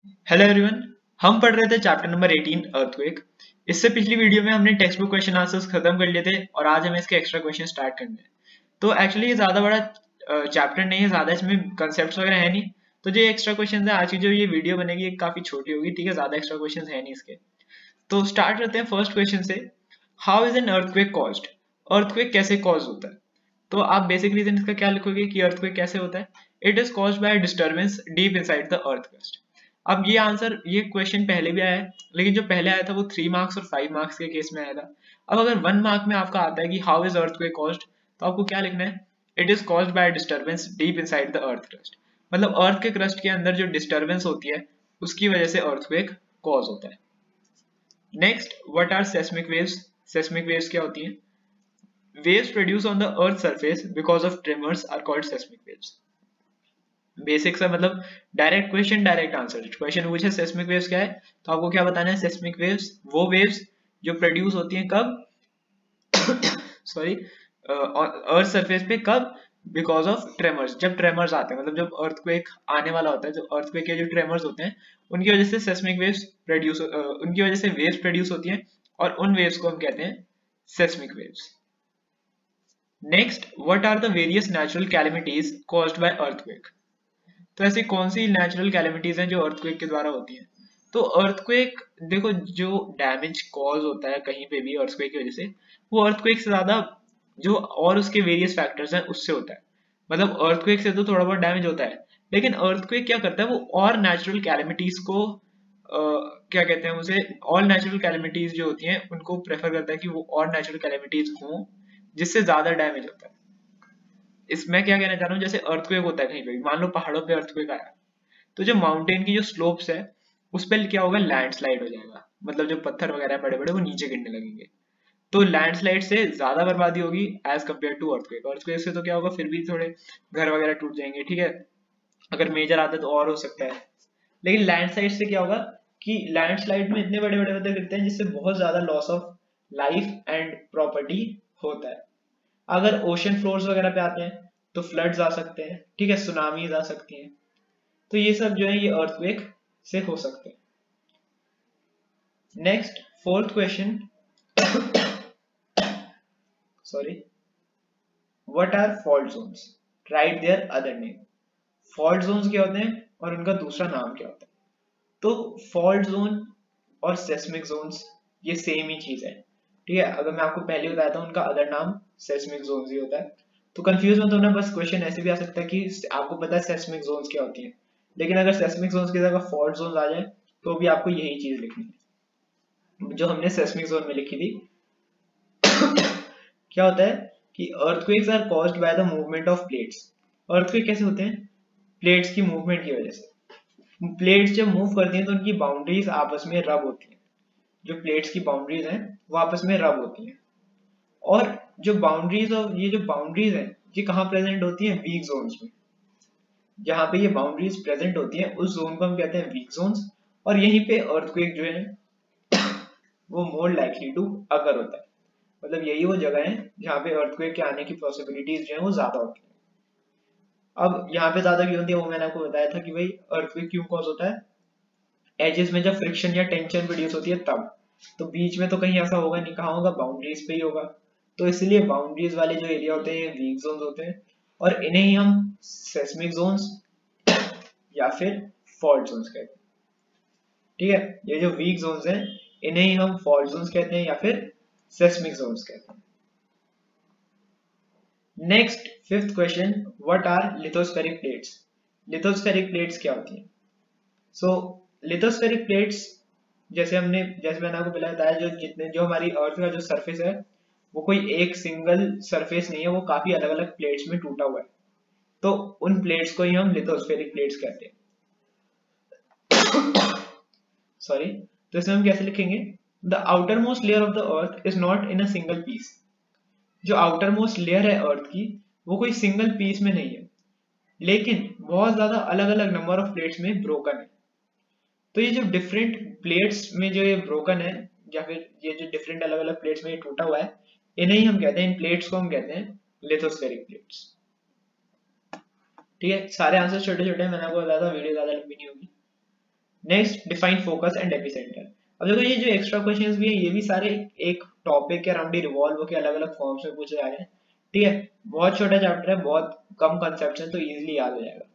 Hello everyone. हम पढ़ रहे थे चैप्टर नंबर 18 अर्थक्वेक। इससे पिछली वीडियो में हमने टेक्स्ट बुक क्वेश्चन आंसर्स खत्म कर लिए थे और आज हमें इसके एक्स्ट्रा क्वेश्चन स्टार्ट करने हैं। तो एक्चुअली ये ज्यादा बड़ा चैप्टर नहीं है, ज्यादा इसमें कंसेप्ट्स वगैरह है नहीं। तो जो एक्स्ट्रा क्वेश्चन है आज की जो ये वीडियो बनेगी ये काफी छोटी होगी, ठीक है, ज्यादा एक्स्ट्रा क्वेश्चन है नहीं इसके। तो स्टार्ट करते हैं फर्स्ट क्वेश्चन से। How is an earthquake caused? Earthquake कैसे कॉज होता है? तो आप बेसिक रीजन इसका क्या लिखोगे कि अर्थक्वेक कैसे होता है? It is caused by disturbance deep inside the earth crust. अब ये क्वेश्चन पहले भी आया है, लेकिन जो पहले आया था वो 3 मार्क्स और 5 मार्क्स के केस में आया था। अब अगर 1 मार्क में आपका आता है कि हाउ इज अर्थक्वेक कॉज्ड, तो आपको क्या लिखना है? It is caused by disturbance deep inside the earth crust. मतलब अर्थ के क्रस्ट के अंदर जो डिस्टर्बेंस होती है उसकी वजह से अर्थक्वेक कॉज होता है। Next, what are seismic waves? Seismic waves क्या होती हैं? Waves produced on the Earth's surface because of tremors are called seismic waves. Basic सा मतलब direct question direct answer. Question पूछे सेस्मिक वेव्स क्या है, तो आपको क्या बताना है? सेस्मिक वेव्स वो वेव्स जो प्रोड्यूस होती हैं कब सॉरी अर्थ सरफेस पे, कब? Because of tremors. जब ट्रेमर्स आते हैं, मतलब जब अर्थक्वेक आने वाला होता है, जो अर्थक्वेक के जो ट्रेमर्स होते हैं उनकी वजह से सेस्मिक वेव्स प्रोड्यूस उनकी वजह से वेव्स प्रोड्यूस होती हैं और उन वेव्स को हम कहते हैं seismic waves. Next, what are the various natural calamities caused by earthquake? तो ऐसी कौन सी नेचुरल कैलेमिटीज हैं जो अर्थक्वेक के द्वारा होती हैं? तो अर्थक्वेक, देखो, जो डैमेज कॉज होता है कहीं पे भी अर्थक्वेक की वजह से, वो अर्थक्वेक से ज्यादा जो और उसके वेरियस फैक्टर्स हैं उससे होता है। मतलब अर्थक्वेक से तो थोड़ा बहुत डैमेज होता है, लेकिन अर्थक्वेक क्या करता है, वो और नेचुरल कैलेमिटीज को क्या कहते हैं उसे, ऑल नेचुरल कैलेमिटीज जो होती हैं उनको प्रेफर करता है कि वो और नेचुरल कैलेमिटीज हों जिससे ज्यादा डैमेज होता है। इसमें क्या कहना चाह रहा हूँ, जैसे अर्थक्वेक होता है कहीं पे, मान लो पहाड़ों पे अर्थक्वेक आया, तो जो माउंटेन की जो स्लोप्स है उस पर क्या होगा? लैंडस्लाइड हो जाएगा। मतलब जो पत्थर वगैरह बड़े बड़े वो नीचे गिरने लगेंगे। तो लैंडस्लाइड से ज्यादा बर्बादी होगी as compare to earthquake. Earthquake से तो क्या होगा, फिर भी थोड़े घर वगैरह टूट जाएंगे, ठीक है, अगर मेजर आता है तो और हो सकता है। लेकिन लैंडस्लाइड से क्या होगा कि लैंडस्लाइड में इतने बड़े बड़े पत्थर गिरते हैं जिससे बहुत ज्यादा loss of life and property होता है। अगर ओशन फ्लोर्स वगैरह पे आते हैं तो फ्लड्स आ सकते हैं, ठीक है, सुनामीज आ सकती हैं। तो ये सब जो है ये अर्थक्वेक से हो सकते हैं। Next, fourth question, sorry, what are fault zones? Write their other name. Fault zones क्या होते हैं और उनका दूसरा नाम क्या होता है? तो फॉल्ट जोन और सेस्मिक जोन्स ये सेम ही चीज है, ठीक है। अगर मैं आपको पहले बताया था उनका अदर नाम सेस्मिक जोन्स ही होता है। तो कंफ्यूज मत होना, बस क्वेश्चन ऐसे भी आ सकता है कि आपको पता है सेस्मिक जोन्स क्या होती है, लेकिन अगर सेस्मिक जोन्स की जगह फॉल्ट जोन्स आ जाए तो भी आपको यही चीज लिखनी है जो हमने सेस्मिक जोन में लिखी थी। क्या होता है कि earthquakes are caused by the movement of plates. earthquake कैसे होते हैं? प्लेट्स की मूवमेंट की वजह से। प्लेट्स जब मूव करती हैं तो उनकी बाउंड्रीज आपस में रब होती हैं। जो प्लेट्स की बाउंड्रीज हैं वो आपस में रब होती हैं। और जो बाउंड्रीज हैं ये कहाँ प्रेजेंट होती हैं? वीक जोन्स में। जहाँ पे ये बाउंड्रीज प्रेजेंट होती हैं उस जोन को हम कहते हैं वीक जोन्स। और यहीं पे earthquake जो है वो मोर लाइकली टू अगर होता है। मतलब यही वो जगह है जहाँ पे अर्थक्वेक के आने की पॉसिबिलिटीज जो है वो ज्यादा होती है। अब यहाँ पे ज्यादा क्यों होती है वो मैंने आपको बताया था कि भाई अर्थक्वेक क्यों कॉज होता है, एजेस में जब फ्रिक्शन या टेंशन प्रोड्यूस होती है तब। तो बीच में तो कहीं ऐसा होगा नहीं, कहाँ होगा? बाउंड्रीज पे ही होगा। तो इसलिए बाउंड्रीज वाले जो एरिया होते हैं वीक जोन्स होते हैं और इन्हें ही हम सेस्मिक जोन्स या फिर फॉल्ट जोन्स कहते हैं, ठीक है। ये जो वीक जोन्स हैं इन्हें ही हम फॉल्ट जोन्स कहते हैं या फिर सेस्मिक जोन्स कहते हैं। Next, fifth question, what are lithospheric plates? Lithospheric plates क्या होती हैं? सो लिथोस्फेरिक प्लेट्स, जैसे मैंने आपको पहले बताया, जो हमारी अर्थ का जो सरफेस है वो कोई एक सिंगल सरफेस नहीं है, वो काफी अलग अलग प्लेट्स में टूटा हुआ है। तो उन प्लेट्स को ही हम लिथोस्फेरिक प्लेट्स कहते हैं। सॉरी, तो इसे हम कैसे लिखेंगे? The outermost layer of the earth is not in a single piece. जो आउटर मोस्ट लेयर है अर्थ की वो कोई सिंगल पीस में नहीं है, लेकिन बहुत ज्यादा अलग अलग नंबर ऑफ प्लेट्स में ब्रोकन है। तो ये जो डिफरेंट प्लेट्स में जो ये ब्रोकन है या फिर ये जो डिफरेंट अलग अलग प्लेट्स में ये टूटा हुआ है, इन्हें ही हम कहते हैं, इन प्लेट्स को हम कहते हैं लिथोस्फेरिक प्लेट्स, ठीक है। सारे आंसर छोटे छोटे हैं, मैंने आपको बताया था वीडियो ज्यादा लंबी नहीं होगी। Next define focus and epicentre. अब देखो ये जो एक्स्ट्रा क्वेश्चंस भी है ये भी सारे एक टॉपिक के अराउंड ही रिवॉल्व होकर अलग अलग फॉर्म्स में पूछे जा रहे हैं, ठीक है। बहुत छोटा चैप्टर है, बहुत कम कंसेप्ट है, तो इजीली याद हो जाएगा।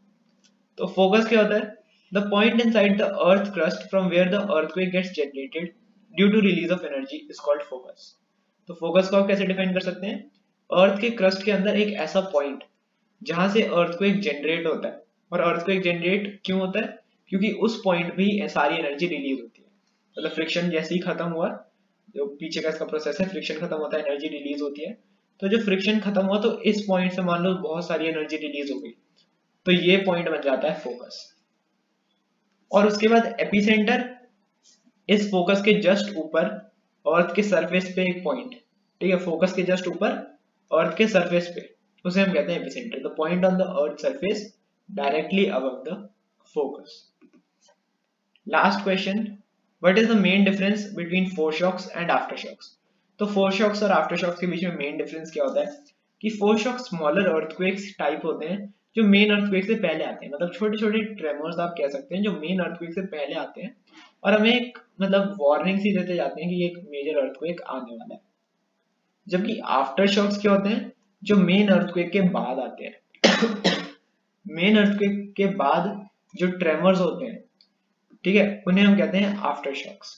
तो फोकस क्या होता है? The point inside the earth crust from where the earthquake gets generated due to release of energy is called focus. तो फोकस को आप कैसे डिफाइन कर सकते हैं? अर्थ के क्रस्ट के अंदर एक ऐसा पॉइंट जहां से अर्थक्वेक जनरेट होता है। और अर्थक्वेक जनरेट क्यों होता है? क्योंकि उस पॉइंट पे ही सारी एनर्जी रिलीज होती है। मतलब फ्रिक्शन जैसे ही खत्म हुआ, जो पीछे का इसका प्रोसेस है, फ्रिक्शन खत्म होता है, एनर्जी रिलीज होती है। तो जो फ्रिक्शन खत्म हुआ तो इस पॉइंट से मान लो बहुत सारी एनर्जी रिलीज हो गई, तो ये पॉइंट बन जाता है फोकस। और उसके बाद एपिसेंटर, इस फोकस के जस्ट ऊपर अर्थ के सरफेस पे एक पॉइंट, ठीक है, फोकस के जस्ट ऊपर अर्थ के सरफेस पे, उसे हम कहते हैं epicentre. The point on the earth surface directly above the focus. Last question, what is the main difference between foreshocks and aftershocks? तो फोरशॉक्स और आफ्टरशॉक्स के बीच में मेन डिफरेंस क्या होता है कि फोरशॉक्स स्मॉलर अर्थक्वेक्स टाइप होते हैं जो मेन अर्थक्वेक से पहले आते हैं। मतलब छोटे छोटे ट्रेमर्स आप कह सकते हैं जो मेन अर्थक्वेक से पहले आते हैं और हमें एक मतलब वार्निंग सी देते जाते हैं कि ये एक मेजर अर्थक्वेक आने वाला है। जबकि आफ्टरशॉक्स क्या होते हैं? जो मेन अर्थक्वेक के बाद आते हैं। मेन अर्थक्वेक के बाद जो ट्रेमर्स होते हैं, ठीक है, उन्हें हम कहते हैं आफ्टरशॉक्स।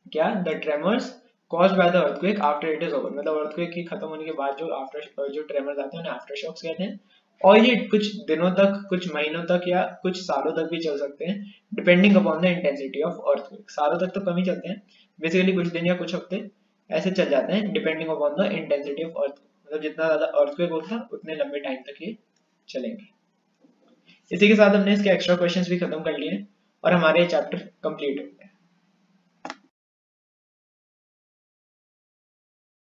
क्या? The tremors caused by the earthquake after it is over. मतलब अर्थक्वेक की खत्म होने के बाद जो ट्रेमर्स आते हैं उन्हें आफ्टरशॉक्स कहते हैं। और ये कुछ दिनों तक, कुछ महीनों तक या कुछ सालों तक भी चल सकते हैं, depending upon the intensity of earthquake. सालों तक तो कम ही चलते हैं, बेसिकली कुछ दिन या कुछ हफ्ते ऐसे चल जाते हैं, depending upon the intensity of earth. मतलब जितना ज्यादा अर्थक्वेक होता है उतने लंबे टाइम तक ये चलेंगे। इसी के साथ हमने इसके एक्स्ट्रा क्वेश्चंस भी खत्म कर लिए और हमारे चैप्टर कंप्लीट हो गए।